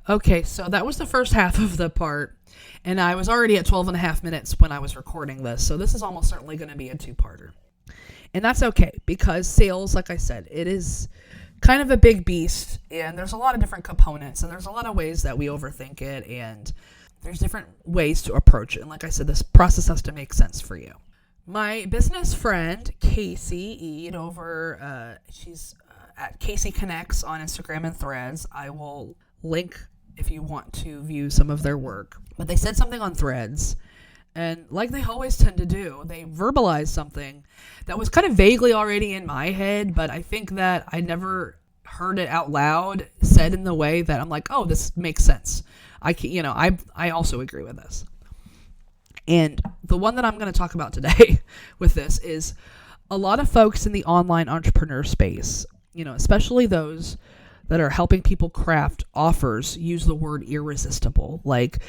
Okay, so that was the first half of the part, and I was already at 12 and a half minutes when I was recording this, so this is almost certainly going to be a two-parter. And that's okay, because sales, like I said, it is kind of a big beast, and there's a lot of different components, and there's a lot of ways that we overthink it, and there's different ways to approach it. And like I said, this process has to make sense for you. My business friend, Casey, she's at Casey Connects on Instagram and Threads. I will link if you want to view some of their work. But they said something on Threads, and like they always tend to do, they verbalized something that was kind of vaguely already in my head, but I think that I never heard it out loud, said in the way that I'm like, oh, this makes sense. I also agree with this. And the one that I'm going to talk about today with this is a lot of folks in the online entrepreneur space, especially those that are helping people craft offers, use the word irresistible, like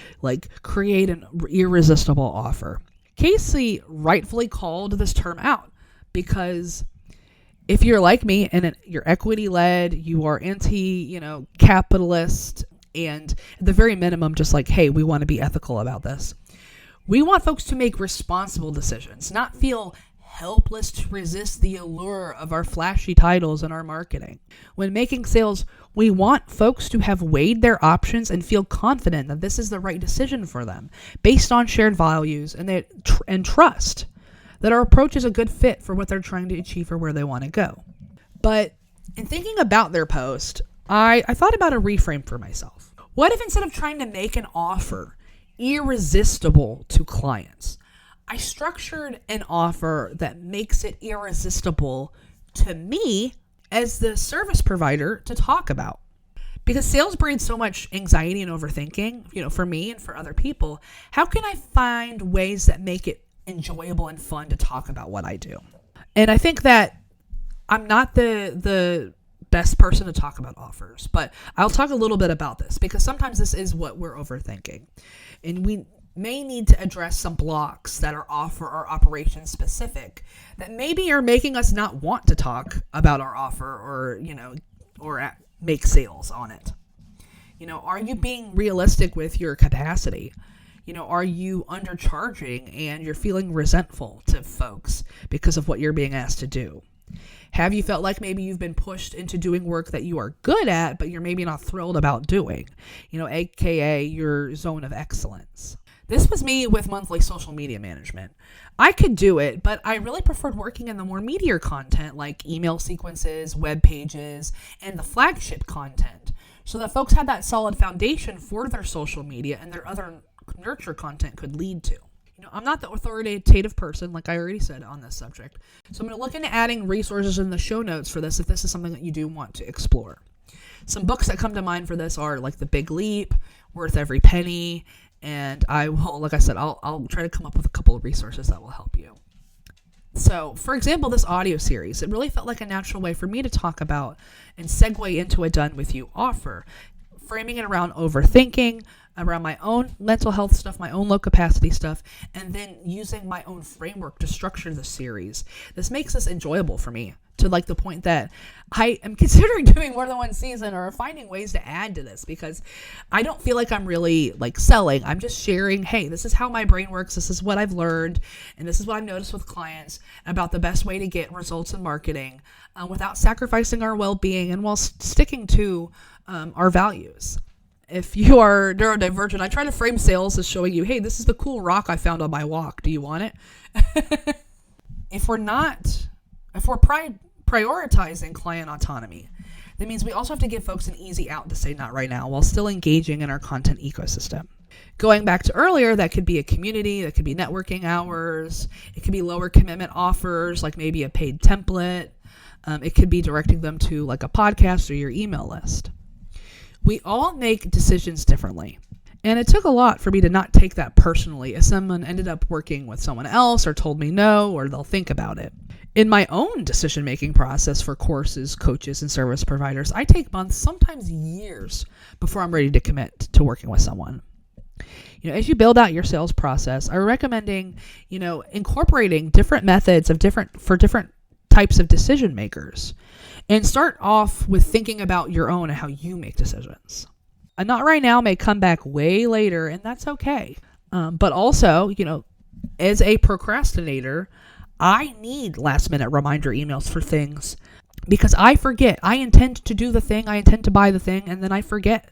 create an irresistible offer. Casey rightfully called this term out because if you're like me and you're equity led, you are capitalist, and at the very minimum, just like, hey, we want to be ethical about this. We want folks to make responsible decisions, not feel helpless to resist the allure of our flashy titles and our marketing. When making sales, we want folks to have weighed their options and feel confident that this is the right decision for them, based on shared values and trust that our approach is a good fit for what they're trying to achieve or where they want to go. But in thinking about their post, I thought about a reframe for myself. What if instead of trying to make an offer irresistible to clients, I structured an offer that makes it irresistible to me as the service provider to talk about? Because sales breeds so much anxiety and overthinking, for me and for other people. How can I find ways that make it enjoyable and fun to talk about what I do? And I think that I'm not the best person to talk about offers, but I'll talk a little bit about this because sometimes this is what we're overthinking. And we may need to address some blocks that are offer or operation specific that maybe are making us not want to talk about our offer or make sales on it. Are you being realistic with your capacity? Are you undercharging and you're feeling resentful to folks because of what you're being asked to do? Have you felt like maybe you've been pushed into doing work that you are good at, but you're maybe not thrilled about doing, aka your zone of excellence? This was me with monthly social media management. I could do it, but I really preferred working in the more meatier content like email sequences, web pages, and the flagship content so that folks had that solid foundation for their social media and their other nurture content could lead to. I'm not the authoritative person, like I already said, on this subject. So I'm going to look into adding resources in the show notes for this if this is something that you do want to explore. Some books that come to mind for this are like The Big Leap, Worth Every Penny, and I will, like I said, I'll try to come up with a couple of resources that will help you. So, for example, this audio series, it really felt like a natural way for me to talk about and segue into a done with you offer, framing it around overthinking, around my own mental health stuff, my own low capacity stuff, and then using my own framework to structure the series. This makes this enjoyable for me to the point that I am considering doing more than one season or finding ways to add to this because I don't feel like I'm really selling. I'm just sharing, hey, this is how my brain works. This is what I've learned. And this is what I've noticed with clients about the best way to get results in marketing without sacrificing our well-being and while sticking to our values. If you are neurodivergent, I try to frame sales as showing you, hey, this is the cool rock I found on my walk. Do you want it? If we're prioritizing client autonomy, that means we also have to give folks an easy out to say not right now while still engaging in our content ecosystem. Going back to earlier, that could be a community, that could be networking hours, it could be lower commitment offers, like maybe a paid template. It could be directing them to a podcast or your email list. We all make decisions differently. And it took a lot for me to not take that personally as someone ended up working with someone else or told me no, or they'll think about it. In my own decision-making process for courses, coaches, and service providers, I take months, sometimes years, before I'm ready to commit to working with someone. As you build out your sales process, I'm recommending, incorporating different methods for different types of decision makers. And start off with thinking about your own and how you make decisions. a not right now may come back way later, and that's okay. But also, as a procrastinator, I need last minute reminder emails for things because I forget. I intend to do the thing, I intend to buy the thing, and then I forget.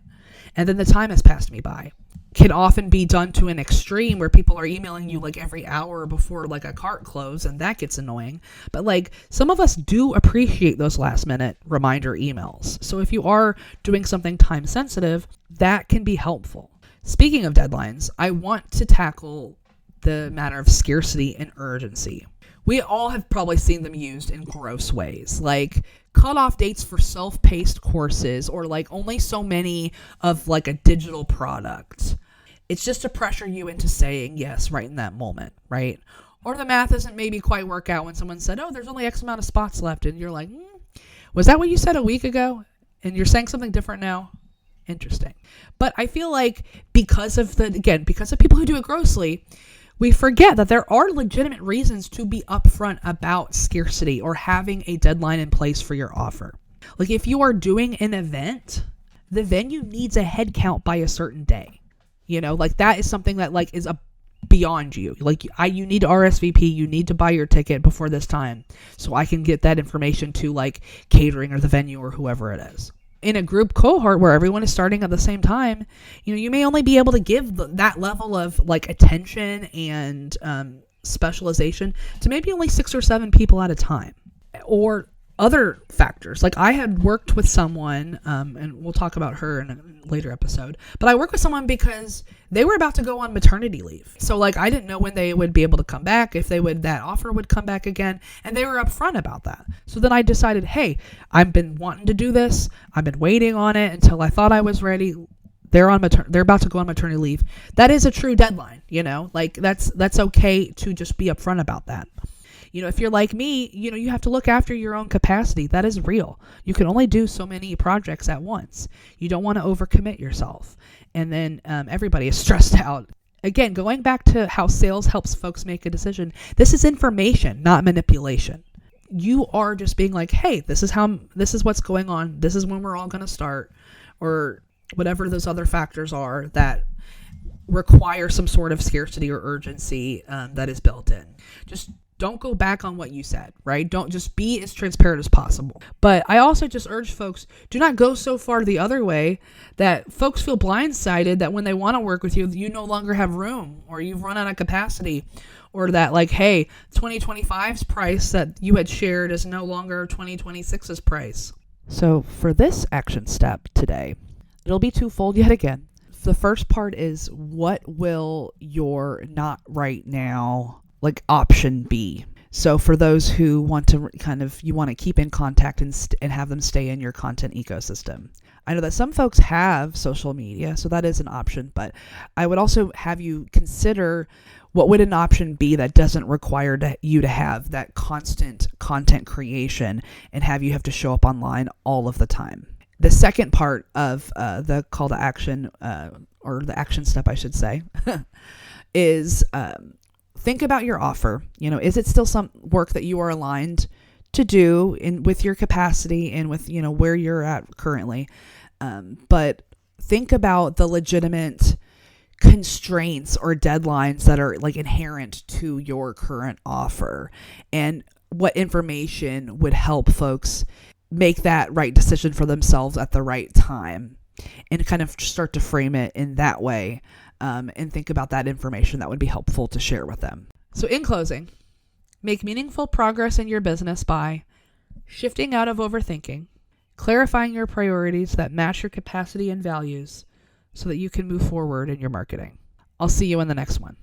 And then the time has passed me by. Can often be done to an extreme where people are emailing you like every hour before like a cart close, and that gets annoying. But like some of us do appreciate those last minute reminder emails. So if you are doing something time sensitive, that can be helpful. Speaking of deadlines, I want to tackle the matter of scarcity and urgency. We all have probably seen them used in gross ways, like cutoff dates for self-paced courses, or like only so many of like a digital product. It's just to pressure you into saying yes right in that moment, right? Or the math doesn't maybe quite work out when someone said, oh, there's only X amount of spots left. And you're like, was that what you said a week ago? And you're saying something different now? Interesting. But I feel like because of people who do it grossly, we forget that there are legitimate reasons to be upfront about scarcity or having a deadline in place for your offer. Like if you are doing an event, the venue needs a head count by a certain day. Like that is something that like is beyond you. Like you need to RSVP, you need to buy your ticket before this time so I can get that information to like catering or the venue or whoever it is. In a group cohort where everyone is starting at the same time, you may only be able to give that level of like attention and specialization to maybe only 6 or 7 people at a time. Or other factors. Like I had worked with someone, and we'll talk about her in a later episode, but I worked with someone because they were about to go on maternity leave. So like I didn't know when they would be able to come back, if that offer would come back again, and they were upfront about that. So then I decided, hey, I've been wanting to do this. I've been waiting on it until I thought I was ready. They're about to go on maternity leave. That is a true deadline, like that's okay to just be upfront about that. If you're like me, you have to look after your own capacity. That is real. You can only do so many projects at once. You don't want to overcommit yourself. And then everybody is stressed out. Again, going back to how sales helps folks make a decision, this is information, not manipulation. You are just being like, hey, this is what's going on. This is when we're all going to start, or whatever those other factors are that require some sort of scarcity or urgency that is built in. Just don't go back on what you said, right? Don't just be as transparent as possible. But I also just urge folks, do not go so far the other way that folks feel blindsided that when they want to work with you, you no longer have room, or you've run out of capacity, or that like, hey, 2025's price that you had shared is no longer 2026's price. So for this action step today, it'll be twofold yet again. The first part is, what will your not right now like option be? So for those who want to you want to keep in contact and have them stay in your content ecosystem. I know that some folks have social media, so that is an option, but I would also have you consider, what would an option be that doesn't require you to have that constant content creation and have to show up online all of the time? The second part of the call to action, or the action step, I should say, is think about your offer. Is it still some work that you are aligned to do with your capacity and with, where you're at currently? But think about the legitimate constraints or deadlines that are like inherent to your current offer, and what information would help folks make that right decision for themselves at the right time, and kind of start to frame it in that way, and think about that information that would be helpful to share with them. So in closing, make meaningful progress in your business by shifting out of overthinking, clarifying your priorities that match your capacity and values so that you can move forward in your marketing. I'll see you in the next one.